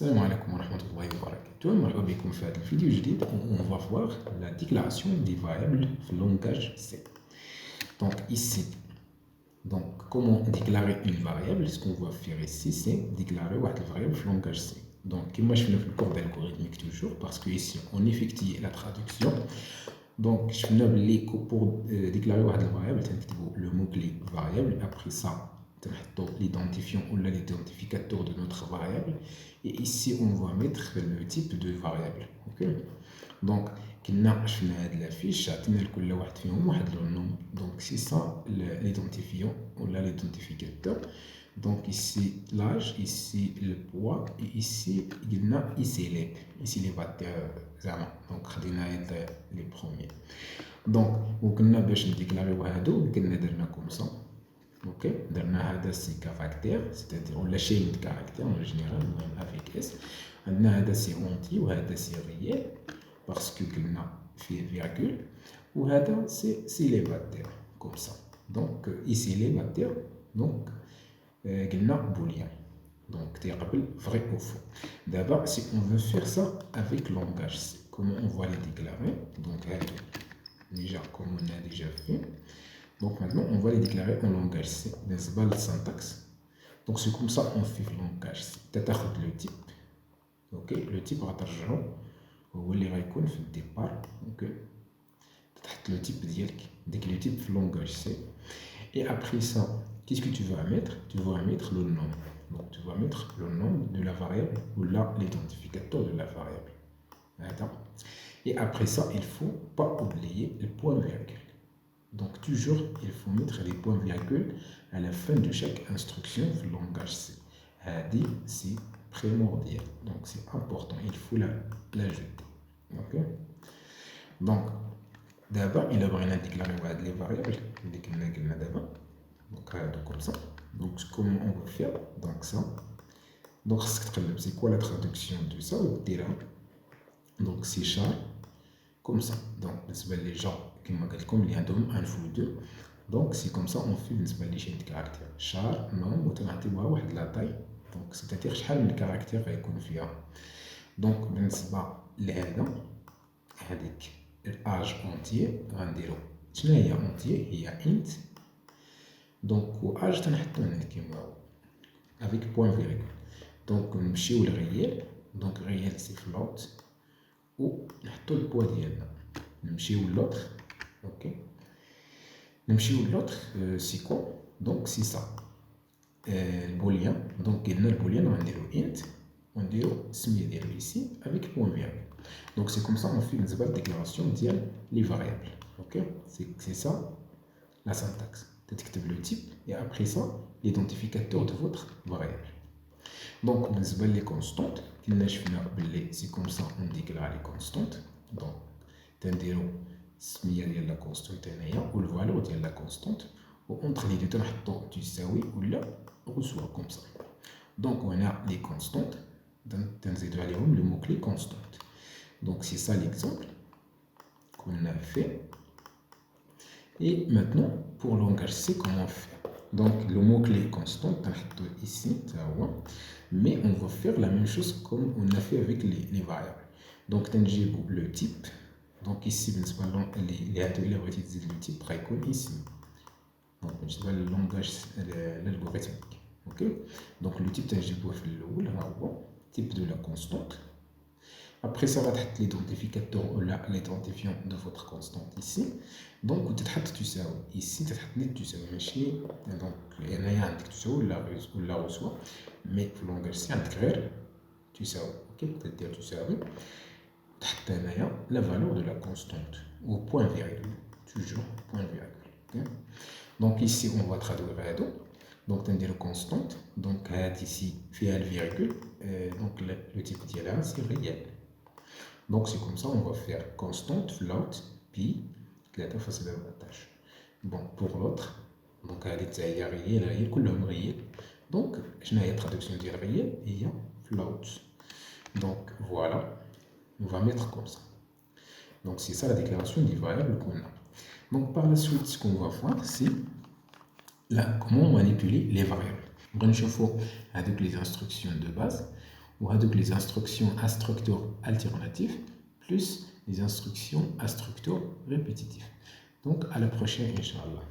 Salam alaikum wa rahmatullahi wa barakatuh. مرحبا بكم في هذا الفيديو الجديد où on va voir la déclaration des variables في le langage C. Donc ici, comment déclarer une variable? Ce qu'on va faire ici, c'est déclarer une variable في le langage C. Donc comme je fais le cours d'algorithmique toujours, parce que ici on effectue la traduction. Donc je fais pour déclarer une variable, le mot-clé variable, après ça l'identifiant ou l'identificateur de notre variable, et ici on va mettre le type de variable. Ok, donc la fiche donc c'est ça l'identifiant ou l'identificateur. Donc ici l'âge, ici le poids, et ici les vecteurs. Donc les premiers. Donc on a déclaré comme ça. Ok, درنا سي كارactère, c'est-à-dire on lâche une caractère en général même avec S. هذا سي entier وهذا سي réel parce que قلنا فيه virgule, وهذا c'est les vecteurs comme ça. Donc ici les vecteurs, donc قلنا booléen, donc تيقبل vrai ou faux. D'abord si on veut faire ça avec langage C, comment on va les déclarer? Donc déjà comme on a déjà fait. Donc maintenant, on va les déclarer en langage C, n'est-ce pas, le syntaxe. Donc c'est comme ça on fait le langage C. تاخذ le type, ok, le type غترجعو هو اللي غيكون في الديبار, ok, تحط le type ديالك, ديك le type في langage C. Et après ça, qu'est-ce que tu vas mettre? Tu vas mettre le nom. Donc tu vas mettre le nom de la variable ou là l'identificateur de la variable. Attends. Et après ça, il faut pas oublier le point virgule. Donc toujours, il faut mettre les points virgules à la fin de chaque instruction dans le langage C. C'est primordial, donc c'est important, il faut l'ajouter. Ok. Donc d'abord, il va déclarer les variables, donc comme ça. Donc comment on va faire? Donc ça. Donc c'est quoi la traduction de ça? Donc c'est char comme ça. Donc les gens comme il y a un ou deux, donc c'est comme ça on fait une chaîne de caractères char nom وتنعطيوها la taille, donc c'est-à-dire شحال من caractère غيكون فيها. donc بالنسبه لهذا هذيك l'âge entier غنديرو شنو هي entier هي int, donc وâge تنحطو هنا كيما هو avec point virgule. donc نمشيو للريال, donc réel c'est float ونحطو البوا ديالنا. نمشيو l'autre. Ok, l'autre c'est quoi? Donc c'est ça, le booléen. Donc il y a le booléen, on dit int, on dit ici avec point virgule. Donc c'est comme ça on fait une déclaration de les variables. Ok, c'est ça la syntaxe. Tu écris le type et après ça l'identificateur de votre variable. Donc les constantes, c'est comme ça on déclare les constantes. Donc تنديرو السميه ديال لا كونستانت هنايا والفالور ديال لا كونستانت, وانتر لي دو تنحطو تساوي ولا غسوا كوم سا. دونك هنا لي كونستانت تنزيدو عليهم لو مو كلي كونستانت. دونك سي سا ليكزامبل qu'on a fait. Et maintenant pour le langage C, comment faire? Donc le mot clé constant تنحطو ici تا هو, mais on va faire la même chose comme on a fait avec les variables. Donc تنجيبو le type. Donc ici, le type غيكون ici. Donc بالنسبة لللونغاج l'algorithmique. Ok, donc le type تنجيبوه في الأول ها هو type de la constante. Après ça va تحط l'identificateur ou l'identifiant de votre constante ici. donc وتتحط تساوي ici, تتحط نيت تساوي ماشي donc هنايا عندك تساوي ولا غسوا, mais في اللونغاج سي عندك غير تساوي. ok, تدير تساوي تحت هنايا la valeur de la constante au point virgule, toujours point virgule. Okay. Donc ici on va traduire هادو. donc تندير constante, donc هاد ici فيها le virgule, donc le type ديالها c'est réel. donc c'est comme ça on va faire constante float pi 3.14. bon pour l'autre, donc هادي حتى هي réel, هي كلهم réel. donc شنو هي traduction ديال réel هي float. donc voilà, on va mettre comme ça. Donc c'est ça la déclaration des variables qu'on a. Donc par la suite, ce qu'on va voir, c'est là comment manipuler les variables. Donc je vois avec les instructions de base, ou les instructions à structure alternative plus les instructions à structure répétitive. Donc à la prochaine, Inch'Allah.